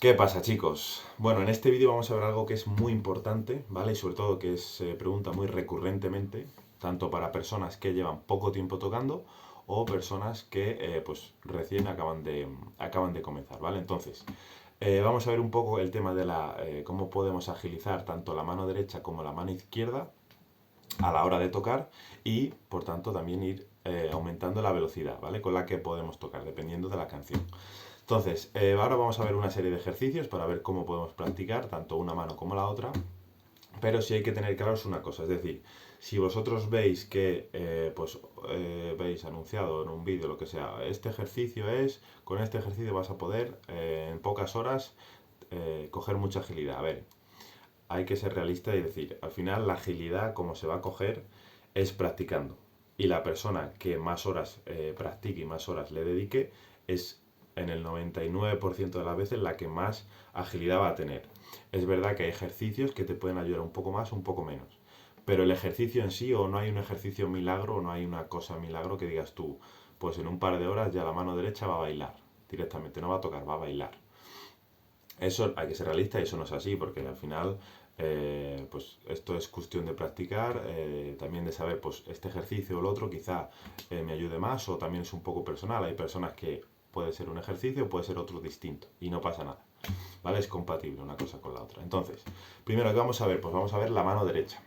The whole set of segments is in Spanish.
¿Qué pasa, chicos? Bueno, en este vídeo vamos a ver algo que es muy importante, ¿vale? Y sobre todo que se pregunta muy recurrentemente, tanto para personas que llevan poco tiempo tocando o personas que pues recién acaban de comenzar, ¿vale? Entonces, vamos a ver un poco el tema de cómo podemos agilizar tanto la mano derecha como la mano izquierda a la hora de tocar y, por tanto, también ir aumentando la velocidad, ¿vale? Con la que podemos tocar, dependiendo de la canción. Entonces, ahora vamos a ver una serie de ejercicios para ver cómo podemos practicar tanto una mano como la otra, pero sí hay que tener claros una cosa, es decir, si vosotros veis que veis anunciado en un vídeo, lo que sea, con este ejercicio vas a poder en pocas horas coger mucha agilidad. A ver, hay que ser realista y decir, al final la agilidad como se va a coger es practicando. Y la persona que más horas practique y más horas le dedique es en el 99% de las veces la que más agilidad va a tener. Es verdad que hay ejercicios que te pueden ayudar un poco más o un poco menos. Pero el ejercicio en sí, o no hay un ejercicio milagro, o no hay una cosa milagro que digas tú, pues en un par de horas ya la mano derecha va a bailar. Directamente, no va a tocar, va a bailar. Eso hay que ser realista y eso no es así, porque al final, pues esto es cuestión de practicar, también de saber, pues este ejercicio o el otro quizá me ayude más o también es un poco personal. Hay personas que puede ser un ejercicio o puede ser otro distinto y no pasa nada, ¿vale? Es compatible una cosa con la otra. Entonces, primero que vamos a ver, pues vamos a ver la mano derecha.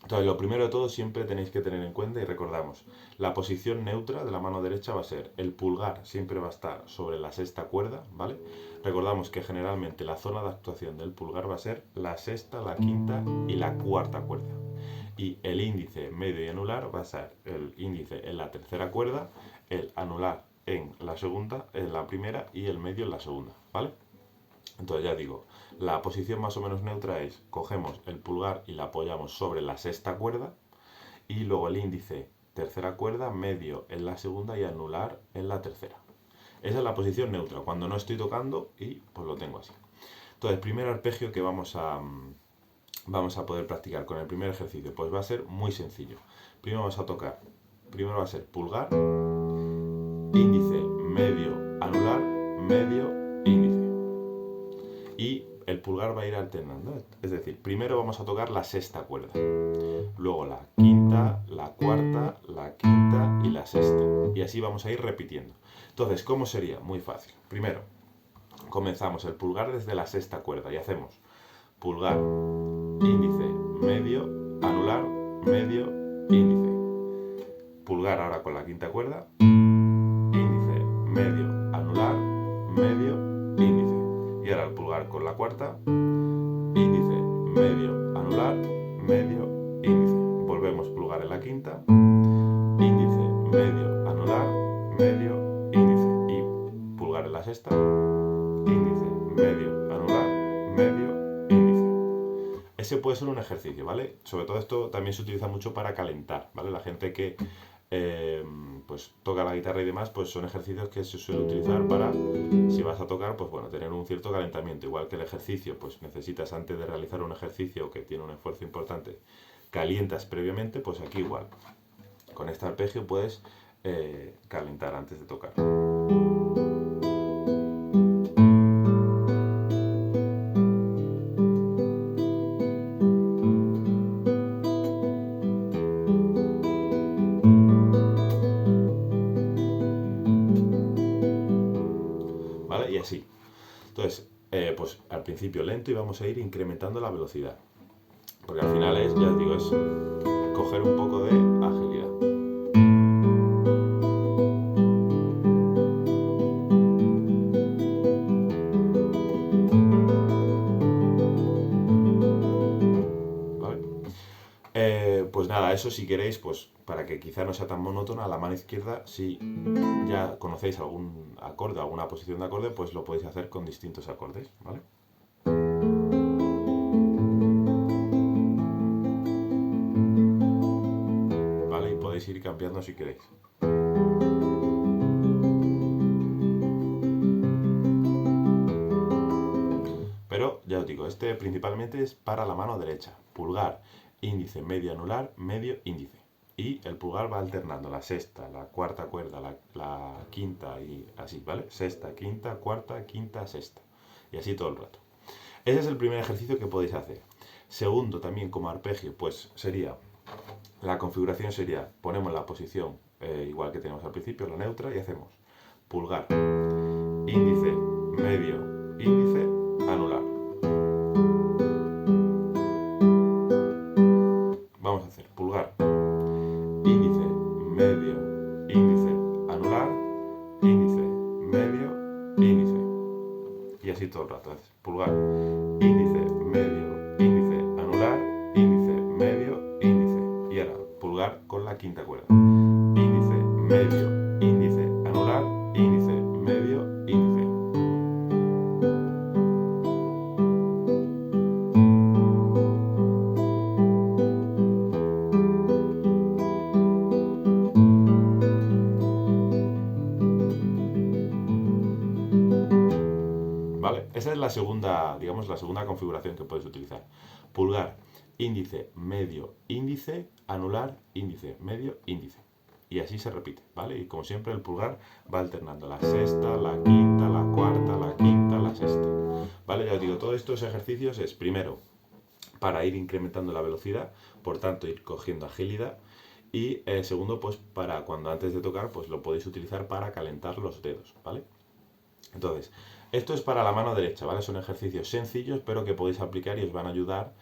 Entonces, lo primero de todo siempre tenéis que tener en cuenta y recordamos, la posición neutra de la mano derecha va a ser el pulgar siempre va a estar sobre la sexta cuerda, ¿vale? Recordamos que generalmente la zona de actuación del pulgar va a ser la sexta, la quinta y la cuarta cuerda. Y el índice, medio y anular va a ser el índice en la tercera cuerda, el anular en la segunda, en la primera y el medio en la segunda, ¿vale? Entonces ya digo, la posición más o menos neutra es, cogemos el pulgar y la apoyamos sobre la sexta cuerda y luego el índice tercera cuerda, medio en la segunda y anular en la tercera. Esa es la posición neutra, cuando no estoy tocando y pues lo tengo así. Entonces, el primer arpegio que vamos a poder practicar con el primer ejercicio, pues va a ser muy sencillo. Primero va a ser pulgar, índice, medio, anular, medio, índice. Y el pulgar va a ir alternando. Es decir, primero vamos a tocar la sexta cuerda, luego la quinta, la cuarta, la quinta y la sexta. Y así vamos a ir repitiendo. Entonces, ¿cómo sería? Muy fácil. Primero, comenzamos el pulgar desde la sexta cuerda y hacemos pulgar, índice, medio, anular, medio, índice. Pulgar ahora con la quinta cuerda, índice, medio, anular, medio, índice. Y ahora el pulgar con la cuarta, índice, medio, anular, medio, índice. Volvemos pulgar en la quinta, índice, medio, anular, medio, índice. Y pulgar en la sexta, índice, medio, anular, medio, índice. Ese puede ser un ejercicio, ¿vale? Sobre todo esto también se utiliza mucho para calentar, ¿vale? La gente que eh, pues toca la guitarra y demás, pues son ejercicios que se suele utilizar para, si vas a tocar, pues bueno, tener un cierto calentamiento. Igual que el ejercicio, pues necesitas antes de realizar un ejercicio que tiene un esfuerzo importante, calientas previamente, pues aquí igual. Con este arpegio puedes calentar antes de tocar. ¿Vale? Y así. Entonces, pues al principio lento y vamos a ir incrementando la velocidad. Porque al final es, ya os digo, es coger un poco de agilidad. ¿Vale? Pues nada, eso si queréis, pues para que quizá no sea tan monótona, la mano izquierda, si ya conocéis algún acorde, alguna posición de acorde, pues lo podéis hacer con distintos acordes, ¿vale? ¿Vale? Y podéis ir cambiando si queréis. Pero ya os digo, este principalmente es para la mano derecha. Pulgar, índice, medio, anular, medio, índice. Y el pulgar va alternando la sexta, la cuarta cuerda, la quinta y así, ¿vale? Sexta, quinta, cuarta, quinta, sexta. Y así todo el rato. Ese es el primer ejercicio que podéis hacer. Segundo, también como arpegio, pues sería, la configuración sería, ponemos la posición igual que tenemos al principio, la neutra, y hacemos pulgar, índice, medio, índice, anular. Vamos a hacer pulgar, índice, medio, índice, anular, índice, medio, índice. Y así todo el rato. Entonces, pulgar, índice, medio, índice, anular, índice, medio, índice. Y ahora, pulgar con la quinta cuerda. Índice, medio, índice, anular, índice, medio, índice. ¿Vale? Esa es la segunda, digamos, la segunda configuración que puedes utilizar. Pulgar, índice, medio, índice, anular, índice, medio, índice. Y así se repite, ¿vale? Y como siempre el pulgar va alternando la sexta, la quinta, la cuarta, la quinta, la sexta. ¿Vale? Ya os digo, todos estos ejercicios es primero para ir incrementando la velocidad, por tanto ir cogiendo agilidad. Y segundo, pues para cuando antes de tocar, pues lo podéis utilizar para calentar los dedos, ¿vale? Entonces, esto es para la mano derecha, ¿vale? Son ejercicios sencillos, pero que podéis aplicar y os van a ayudar,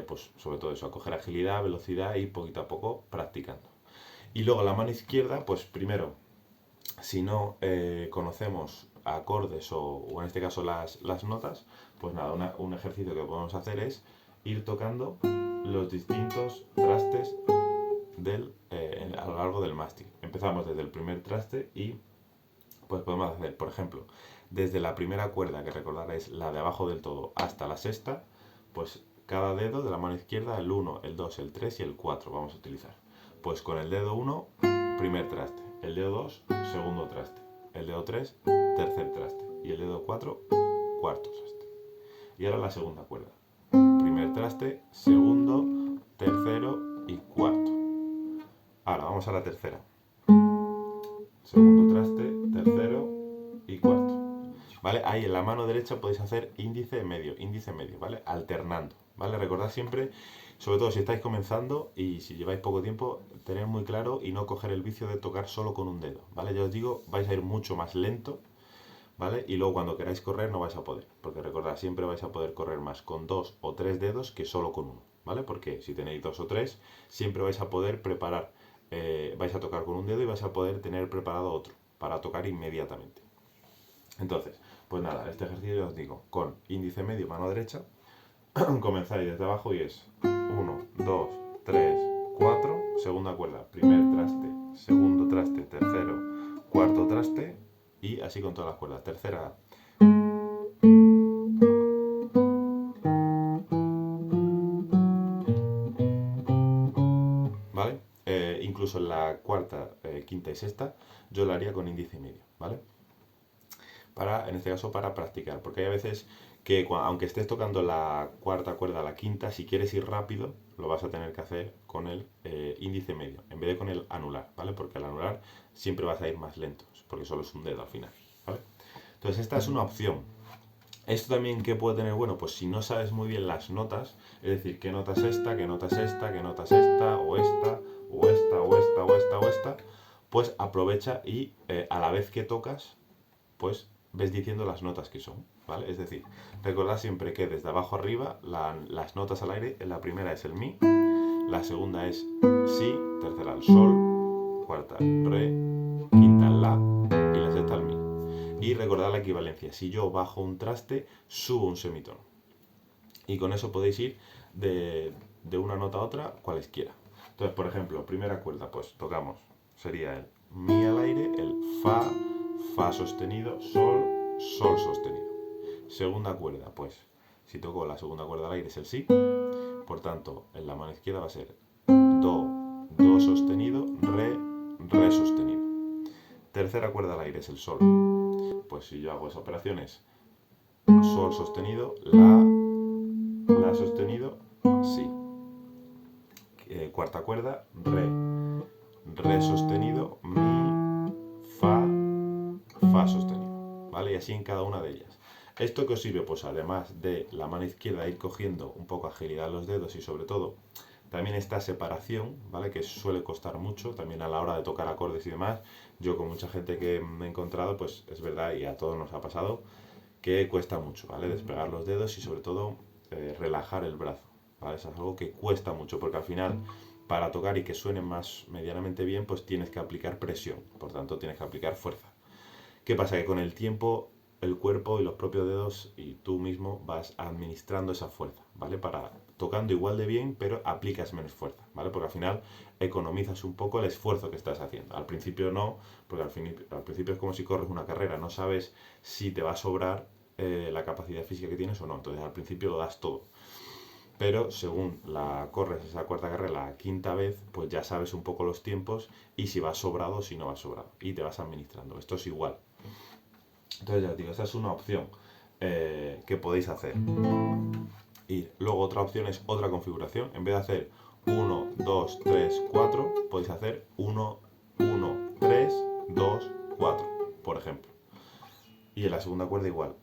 pues sobre todo eso, a coger agilidad, velocidad y poquito a poco practicando. Y luego la mano izquierda, pues primero, si no conocemos acordes o en este caso las notas, pues nada, un ejercicio que podemos hacer es ir tocando los distintos trastes a lo largo del mástil. Empezamos desde el primer traste y pues podemos hacer, por ejemplo, desde la primera cuerda, que recordaréis la de abajo del todo, hasta la sexta, pues cada dedo de la mano izquierda, el 1, el 2, el 3 y el 4 vamos a utilizar. Pues con el dedo 1, primer traste, el dedo 2, segundo traste, el dedo 3, tercer traste y el dedo 4, cuarto traste. Y ahora la segunda cuerda, primer traste, segundo, tercero y cuarto. Ahora vamos a la tercera. Segundo traste, tercero y cuarto. ¿Vale? Ahí en la mano derecha podéis hacer índice medio, ¿vale? Alternando, ¿vale? Recordad siempre, sobre todo si estáis comenzando y si lleváis poco tiempo, tener muy claro y no coger el vicio de tocar solo con un dedo, ¿vale? Ya os digo, vais a ir mucho más lento, ¿vale? Y luego cuando queráis correr no vais a poder, porque recordad, siempre vais a poder correr más con 2 o 3 dedos que solo con uno, ¿vale? Porque si tenéis 2 o 3, siempre vais a poder preparar, vais a tocar con un dedo y vais a poder tener preparado otro para tocar inmediatamente. Entonces, pues nada, este ejercicio ya os digo, con índice medio, mano derecha, comenzáis desde abajo y es 1, 2, 3, 4, segunda cuerda, primer traste, segundo traste, tercero, cuarto traste y así con todas las cuerdas. Tercera, ¿vale? Incluso en la cuarta, quinta y sexta, yo lo haría con índice medio, ¿vale? En este caso para practicar, porque hay veces que aunque estés tocando la cuarta cuerda, la quinta, si quieres ir rápido, lo vas a tener que hacer con el índice medio, en vez de con el anular, ¿vale? Porque el anular siempre vas a ir más lento, porque solo es un dedo al final, ¿vale? Entonces esta es una opción. Esto también, ¿qué puede tener? Bueno, pues si no sabes muy bien las notas, es decir, qué nota es esta, qué nota es esta, qué nota es esta, o esta, o esta, o esta, o esta, o esta, pues aprovecha y a la vez que tocas, pues ves diciendo las notas que son, ¿vale? Es decir, recordad siempre que desde abajo arriba las notas al aire, la primera es el mi, la segunda es si, tercera el sol, cuarta re, quinta el la y la sexta el mi. Y recordad la equivalencia, si yo bajo un traste, subo un semitono. Y con eso podéis ir de una nota a otra, cualesquiera. Entonces, por ejemplo, primera cuerda, pues tocamos, sería el mi al aire, el fa sostenido, sol, sol sostenido. Segunda cuerda, pues si toco la segunda cuerda al aire es el si, por tanto en la mano izquierda va a ser do, do sostenido, re sostenido. Tercera cuerda al aire es el sol, pues si yo hago esa operación es sol sostenido, la sostenido, si. Cuarta cuerda, re sostenido, mi, fa sostenido, ¿vale? Y así en cada una de ellas. ¿Esto qué os sirve? Pues además de la mano izquierda ir cogiendo un poco agilidad en los dedos y sobre todo también esta separación, ¿vale? Que suele costar mucho también a la hora de tocar acordes y demás. Yo con mucha gente que me he encontrado, pues es verdad y a todos nos ha pasado que cuesta mucho, ¿vale? Despegar los dedos y sobre todo relajar el brazo, ¿vale? Eso es algo que cuesta mucho porque al final para tocar y que suene más medianamente bien, pues tienes que aplicar presión, por tanto tienes que aplicar fuerza. ¿Qué pasa? Que con el tiempo el cuerpo y los propios dedos y tú mismo vas administrando esa fuerza, ¿vale? Para tocando igual de bien, pero aplicas menos fuerza, ¿vale? Porque al final economizas un poco el esfuerzo que estás haciendo. Al principio no, porque al principio es como si corres una carrera, no sabes si te va a sobrar la capacidad física que tienes o no. Entonces al principio lo das todo. Pero según la corres esa cuarta carrera, la quinta vez, pues ya sabes un poco los tiempos y si vas sobrado o si no vas sobrado. Y te vas administrando. Esto es igual. Entonces ya os digo, esta es una opción que podéis hacer. Y luego otra opción es otra configuración. En vez de hacer 1, 2, 3, 4, podéis hacer 1, 1, 3, 2, 4, por ejemplo. Y en la segunda cuerda igual.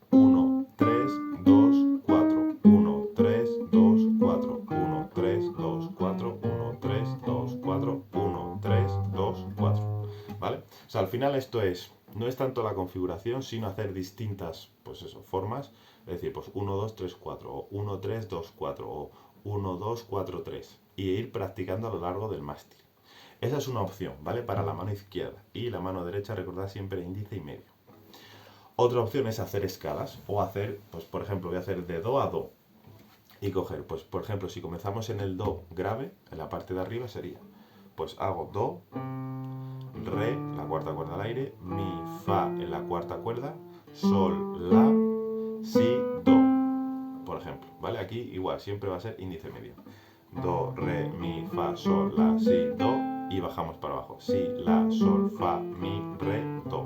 1, 3, 2, 4, 1, 3, 2, 4, 1, 3, 2, 4, 1, 3, 2, 4, 1, 3, 2, 4. ¿Vale? O sea, al final esto no es tanto la configuración, sino hacer distintas, pues eso, formas. Es decir, pues 1, 2, 3, 4, o 1, 3, 2, 4, o 1, 2, 4, 3. Y ir practicando a lo largo del mástil. Esa es una opción, ¿vale? Para la mano izquierda. Y la mano derecha, recordad siempre índice y medio. Otra opción es hacer escalas o hacer, pues por ejemplo, voy a hacer de do a do y coger, pues por ejemplo, si comenzamos en el do grave, en la parte de arriba sería, pues hago do, re, la cuarta cuerda al aire, mi, fa en la cuarta cuerda, sol, la, si, do, por ejemplo, ¿vale? Aquí igual, siempre va a ser índice medio. Do, re, mi, fa, sol, la, si, do y bajamos para abajo. Si, la, sol, fa, mi, re, do.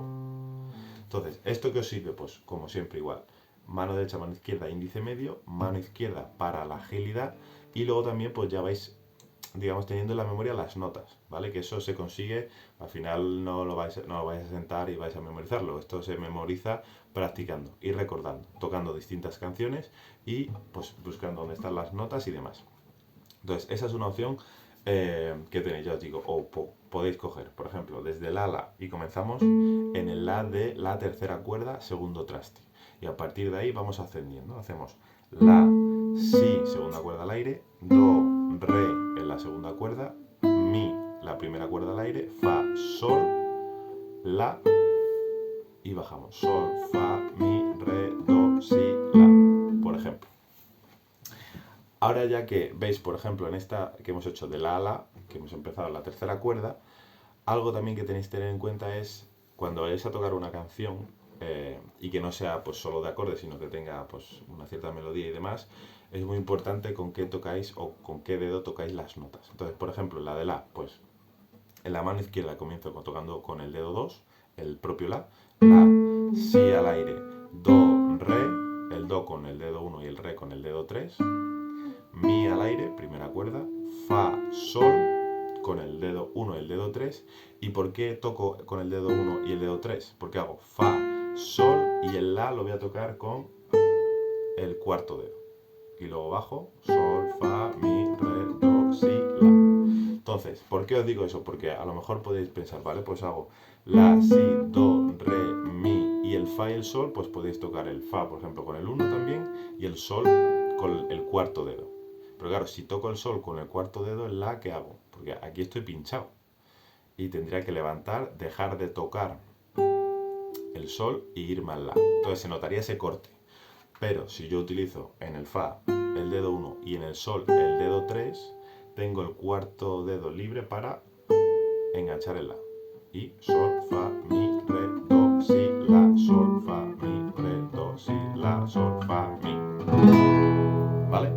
Entonces, ¿esto qué os sirve? Pues como siempre igual, mano derecha, mano izquierda, índice medio, mano izquierda para la agilidad y luego también pues ya vais, digamos, teniendo en la memoria las notas, ¿vale? Que eso se consigue, al final no lo vais a sentar y vais a memorizarlo, esto se memoriza practicando y recordando, tocando distintas canciones y pues buscando dónde están las notas y demás. Entonces, esa es una opción que tenéis, ya os digo, o podéis coger, por ejemplo, desde el la y comenzamos en el la de la tercera cuerda, segundo traste. Y a partir de ahí vamos ascendiendo. Hacemos la, si, segunda cuerda al aire, do, re en la segunda cuerda, mi, la primera cuerda al aire, fa, sol, la y bajamos. Sol, fa, mi, re, do, si, la, por ejemplo. Ahora ya que veis, por ejemplo, en esta que hemos hecho de la a la, que hemos empezado en la tercera cuerda, algo también que tenéis que tener en cuenta es cuando vayáis a tocar una canción y que no sea pues solo de acordes, sino que tenga pues una cierta melodía y demás, es muy importante con qué tocáis o con qué dedo tocáis las notas. Entonces, por ejemplo, la de la, pues en la mano izquierda comienzo tocando con el dedo 2, el propio la, si al aire, do, re, el do con el dedo 1 y el re con el dedo 3, mi al aire, primera cuerda, fa, sol, con el dedo 1 y el dedo 3. ¿Y por qué toco con el dedo 1 y el dedo 3? Porque hago fa, sol y el la lo voy a tocar con el cuarto dedo. Y luego bajo, sol, fa, mi, re, do, si, la. Entonces, ¿por qué os digo eso? Porque a lo mejor podéis pensar, vale, pues hago la, si, do, re, mi y el fa y el sol, pues podéis tocar el fa, por ejemplo, con el 1 también y el sol con el cuarto dedo. Pero claro, si toco el sol con el cuarto dedo, el la, ¿qué hago? Porque aquí estoy pinchado. Y tendría que levantar, dejar de tocar el sol y irme al la. Entonces se notaría ese corte. Pero si yo utilizo en el fa el dedo 1 y en el sol el dedo 3, tengo el cuarto dedo libre para enganchar el la. Y sol, fa, mi, re, do, si, la, sol, fa, mi, re, do, si, la, sol, fa, mi. ¿Vale?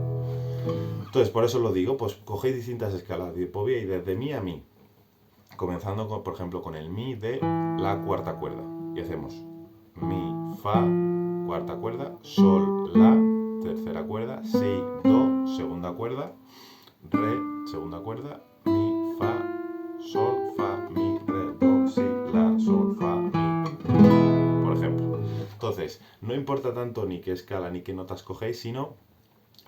Entonces, por eso lo digo, pues cogéis distintas escalas de hipovía y desde mi a mi, comenzando, por ejemplo, con el mi de la cuarta cuerda. Y hacemos mi, fa, cuarta cuerda, sol, la, tercera cuerda, si, do, segunda cuerda, re, segunda cuerda, mi, fa, sol, fa, mi, re, do, si, la, sol, fa, mi. Por ejemplo. Entonces, No importa tanto ni qué escala ni qué notas cogéis, sino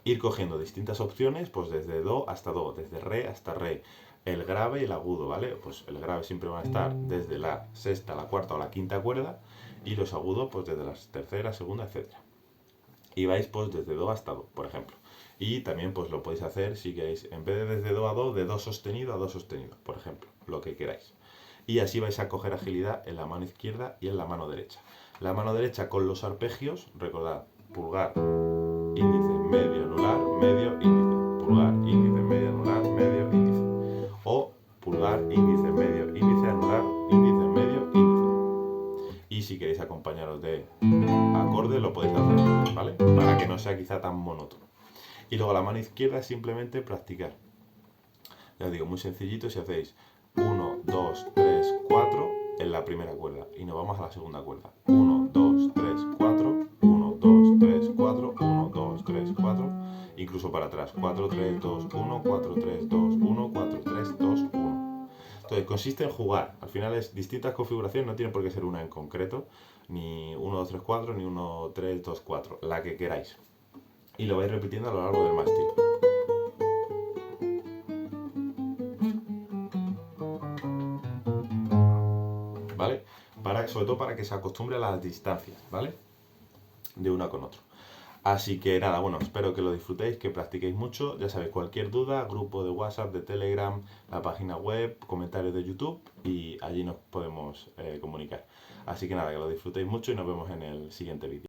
ir cogiendo distintas opciones, pues desde do hasta do, desde re hasta re, el grave y el agudo, ¿vale? Pues el grave siempre va a estar desde la sexta, la cuarta o la quinta cuerda, y los agudos pues desde la tercera, segunda, etcétera. Y vais pues desde do hasta do, por ejemplo. Y también pues lo podéis hacer si queréis, en vez de desde do a do, de do sostenido a do sostenido, por ejemplo, lo que queráis. Y así vais a coger agilidad en la mano izquierda y en la mano derecha. La mano derecha con los arpegios, recordad, pulgar, índice, medio, anular, medio, índice. Pulgar, índice, medio, anular, medio, índice. O pulgar, índice, medio, índice, anular, índice, medio, índice. Y si queréis acompañaros de acorde, lo podéis hacer, ¿vale? Para que no sea quizá tan monótono. Y luego la mano izquierda es simplemente practicar. Ya os digo, muy sencillito si hacéis 1, 2, 3, 4 en la primera cuerda. Y nos vamos a la segunda cuerda. 1, 2, 3, 4, 1, 2, 3, 4, 1, 2, 3, 4. Incluso para atrás. 4, 3, 2, 1, 4, 3, 2, 1, 4, 3, 2, 1. Entonces consiste en jugar. Al final es distintas configuraciones, no tiene por qué ser una en concreto. Ni 1, 2, 3, 4, ni 1, 3, 2, 4. La que queráis. Y lo vais repitiendo a lo largo del mástil. ¿Vale? Sobre todo para que se acostumbre a las distancias, ¿vale? De una con otro. Así que nada, bueno, espero que lo disfrutéis, que practiquéis mucho. Ya sabéis, cualquier duda, grupo de WhatsApp, de Telegram, la página web, comentarios de YouTube y allí nos podemos comunicar. Así que nada, que lo disfrutéis mucho y nos vemos en el siguiente vídeo.